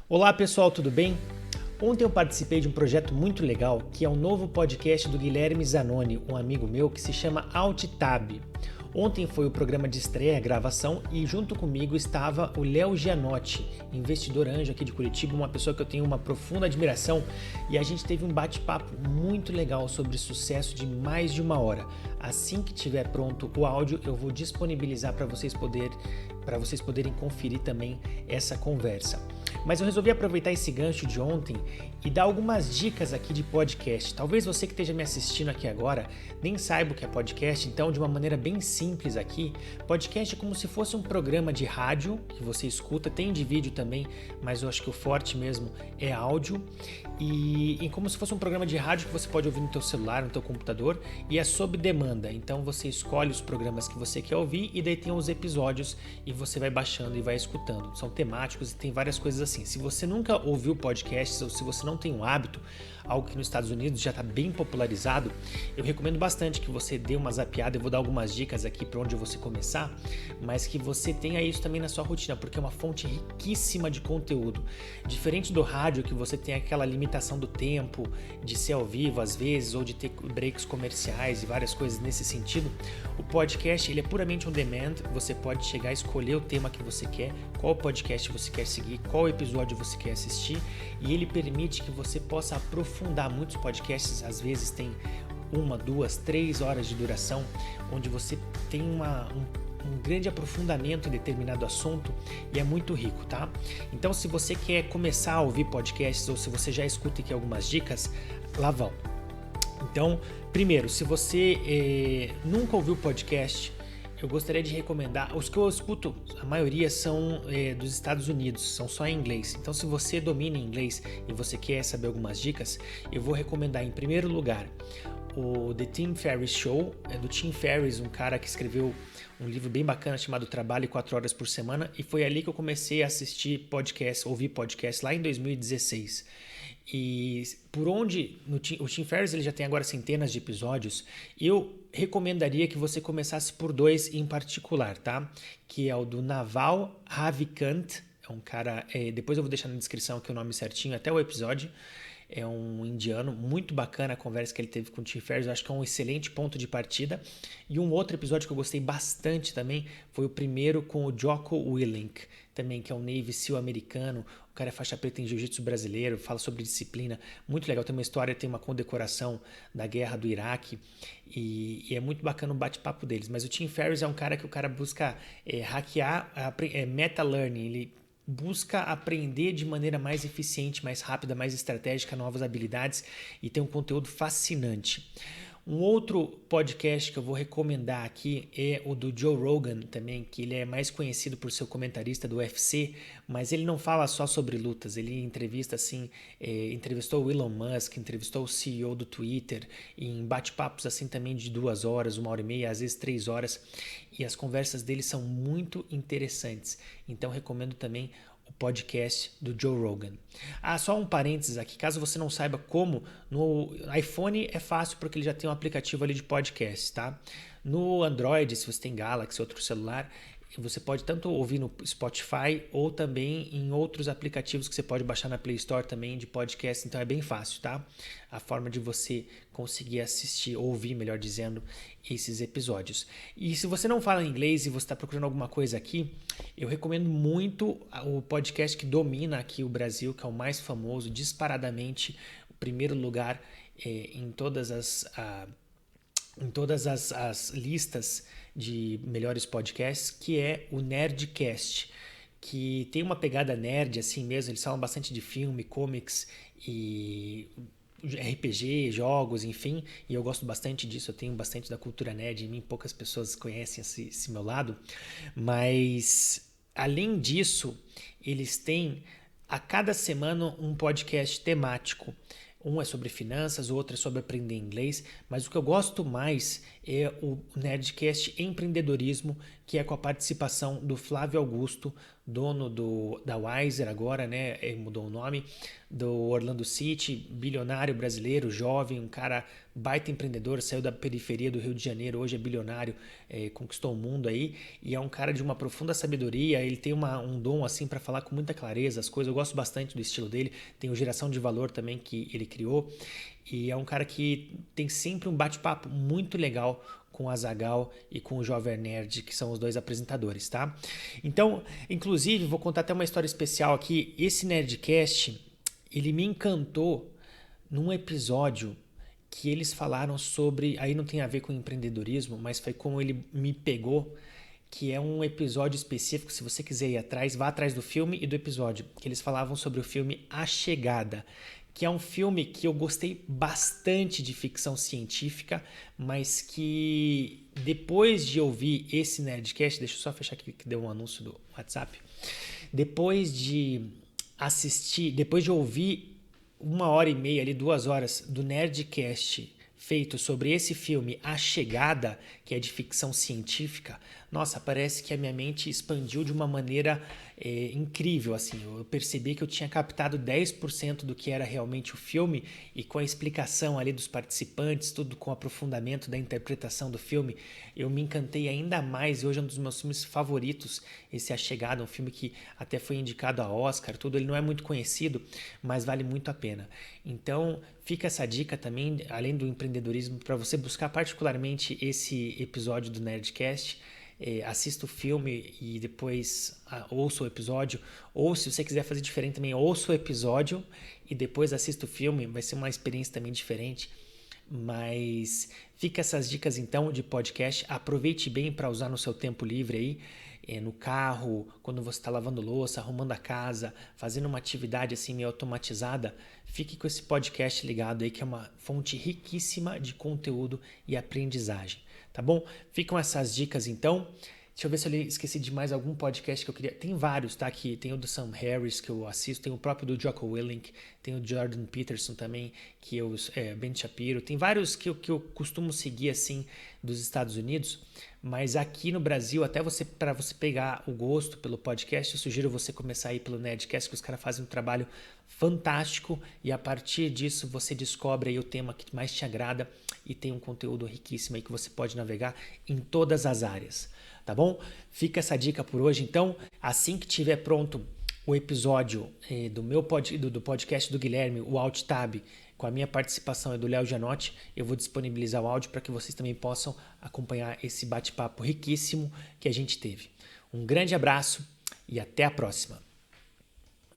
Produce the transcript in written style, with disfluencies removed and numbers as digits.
Olá pessoal, tudo bem? Ontem eu participei de um projeto muito legal que é um novo podcast do Guilherme Zanoni, um amigo meu que se chama AltTab. Ontem foi o programa de estreia, a gravação, e junto comigo estava o Léo Gianotti, investidor anjo aqui de Curitiba, uma pessoa que eu tenho uma profunda admiração, e a gente teve um bate-papo muito legal sobre sucesso de mais de uma hora. Assim que estiver pronto o áudio, eu vou disponibilizar para vocês poderem conferir também essa conversa. Mas eu resolvi aproveitar esse gancho de ontem e dar algumas dicas aqui de podcast. Talvez você que esteja me assistindo aqui agora nem saiba o que é podcast, então de uma maneira bem simples aqui, podcast é como se fosse um programa de rádio que você escuta, tem de vídeo também, mas eu acho que o forte mesmo é áudio, e como se fosse um programa de rádio que você pode ouvir no teu celular, no teu computador, e é sob demanda, então você escolhe os programas que você quer ouvir e daí tem os episódios e você vai baixando e vai escutando. São temáticos e tem várias coisas assim. Se você nunca ouviu podcasts ou se você não tem um hábito, algo que nos Estados Unidos já está bem popularizado, eu recomendo bastante que você dê uma zapeada. Eu vou dar algumas dicas aqui para onde você começar, mas que você tenha isso também na sua rotina, porque é uma fonte riquíssima de conteúdo. Diferente do rádio, que você tem aquela limitação do tempo, de ser ao vivo às vezes, ou de ter breaks comerciais e várias coisas nesse sentido, o podcast ele é puramente on demand. Você pode chegar a escolher o tema que você quer, qual podcast você quer seguir, qual episódio você quer assistir, e ele permite que você possa aprofundar. Muitos podcasts às vezes têm 1, 2, 3 horas de duração, onde você tem um grande aprofundamento em determinado assunto e é muito rico, tá? Então, se você quer começar a ouvir podcasts ou se você já escuta aqui algumas dicas, lá vão. Então, primeiro, se você nunca ouviu podcast, eu gostaria de recomendar, os que eu escuto, a maioria são dos Estados Unidos, são só em inglês. Então, se você domina inglês e você quer saber algumas dicas, eu vou recomendar em primeiro lugar o The Tim Ferriss Show, é do Tim Ferriss, um cara que escreveu um livro bem bacana chamado Trabalhe 4 Horas por Semana, e foi ali que eu comecei a assistir podcast, ouvir podcast lá em 2016. E por onde o Tim Ferriss ele já tem agora centenas de episódios, eu recomendaria que você começasse por 2 em particular, tá? Que é o do Naval Ravikant, é um cara, depois eu vou deixar na descrição aqui o nome certinho, até o episódio. É um indiano, muito bacana a conversa que ele teve com o Tim Ferriss, eu acho que é um excelente ponto de partida. E um outro episódio que eu gostei bastante também foi o primeiro com o Jocko Willink, também, que é um Navy SEAL americano, o cara é faixa preta em jiu-jitsu brasileiro, fala sobre disciplina, muito legal, tem uma história, tem uma condecoração da guerra do Iraque, e é muito bacana o bate-papo deles. Mas o Tim Ferriss é um cara que o cara busca hackear, meta-learning, ele busca aprender de maneira mais eficiente, mais rápida, mais estratégica, novas habilidades, e tem um conteúdo fascinante. Um outro podcast que eu vou recomendar aqui é o do Joe Rogan também, que ele é mais conhecido por ser o comentarista do UFC, mas ele não fala só sobre lutas, ele entrevista assim, entrevistou o Elon Musk, entrevistou o CEO do Twitter, em bate-papos assim também de 2 horas, 1h30, às vezes 3 horas, e as conversas dele são muito interessantes, então recomendo também o podcast do Joe Rogan. Só um parênteses aqui, caso você não saiba como, no iPhone é fácil porque ele já tem um aplicativo ali de podcast, tá? No Android, se você tem Galaxy, outro celular, você pode tanto ouvir no Spotify ou também em outros aplicativos que você pode baixar na Play Store também de podcast, então é bem fácil, tá? A forma de você conseguir assistir, ouvir, melhor dizendo, esses episódios. E se você não fala inglês e você está procurando alguma coisa aqui, eu recomendo muito o podcast que domina aqui o Brasil, que é o mais famoso, disparadamente, o primeiro lugar em todas as listas de melhores podcasts, que é o Nerdcast, que tem uma pegada nerd assim mesmo, eles falam bastante de filme, comics e RPG, jogos, enfim, e eu gosto bastante disso, eu tenho bastante da cultura nerd em mim, poucas pessoas conhecem esse meu lado, mas além disso, eles têm a cada semana um podcast temático. Um é sobre finanças, o outro é sobre aprender inglês, mas o que eu gosto mais é o Nerdcast Empreendedorismo, que é com a participação do Flávio Augusto, dono da Wiser agora, né? Ele mudou o nome, do Orlando City, bilionário brasileiro, jovem, um cara baita empreendedor, saiu da periferia do Rio de Janeiro, hoje é bilionário, conquistou o mundo aí, e é um cara de uma profunda sabedoria. Ele tem um dom assim para falar com muita clareza as coisas. Eu gosto bastante do estilo dele. Tem o Geração de Valor também que ele criou, e é um cara que tem sempre um bate-papo muito legal com o Azaghal e com o Jovem Nerd, que são os dois apresentadores, tá? Então, inclusive, vou contar até uma história especial aqui. Esse Nerdcast, ele me encantou num episódio que eles falaram sobre, aí não tem a ver com empreendedorismo, mas foi como ele me pegou, que é um episódio específico. Se você quiser ir atrás, vá atrás do filme e do episódio, que eles falavam sobre o filme A Chegada, que é um filme que eu gostei bastante de ficção científica, mas que depois de ouvir esse Nerdcast, deixa eu só fechar aqui que deu um anúncio do WhatsApp, depois de assistir, depois de ouvir 1h30 ali, 2 horas do Nerdcast feito sobre esse filme A Chegada, que é de ficção científica, nossa, parece que a minha mente expandiu de uma maneira incrível, assim. Eu percebi que eu tinha captado 10% do que era realmente o filme, e com a explicação ali dos participantes, tudo com o aprofundamento da interpretação do filme, eu me encantei ainda mais, e hoje é um dos meus filmes favoritos, esse A Chegada, um filme que até foi indicado a Oscar, tudo. Ele não é muito conhecido, mas vale muito a pena. Então, fica essa dica também, além do empreendedorismo, para você buscar particularmente esse episódio do Nerdcast. Assista o filme e depois ouça o episódio, ou se você quiser fazer diferente também, ouça o episódio e depois assista o filme. Vai ser uma experiência também diferente. Mas fica essas dicas então de podcast. Aproveite bem para usar no seu tempo livre aí, no carro, quando você está lavando louça, arrumando a casa, fazendo uma atividade assim meio automatizada. Fique com esse podcast ligado aí, que é uma fonte riquíssima de conteúdo e aprendizagem. Tá bom? Ficam essas dicas então. Deixa eu ver se eu esqueci de mais algum podcast que eu queria. Tem vários, tá? Aqui tem o do Sam Harris, que eu assisto. Tem o próprio do Jocko Willink. Tem o Jordan Peterson também, que eu... Ben Shapiro. Tem vários que eu costumo seguir, assim, dos Estados Unidos. Mas aqui no Brasil, até para você pegar o gosto pelo podcast, eu sugiro você começar aí pelo Nerdcast, que os caras fazem um trabalho fantástico. E a partir disso, você descobre aí o tema que mais te agrada e tem um conteúdo riquíssimo aí que você pode navegar em todas as áreas. Tá bom? Fica essa dica por hoje. Então, assim que tiver pronto o episódio do podcast do Guilherme, o Alt Tab, com a minha participação e do Léo Gianotti, eu vou disponibilizar o áudio para que vocês também possam acompanhar esse bate-papo riquíssimo que a gente teve. Um grande abraço e até a próxima.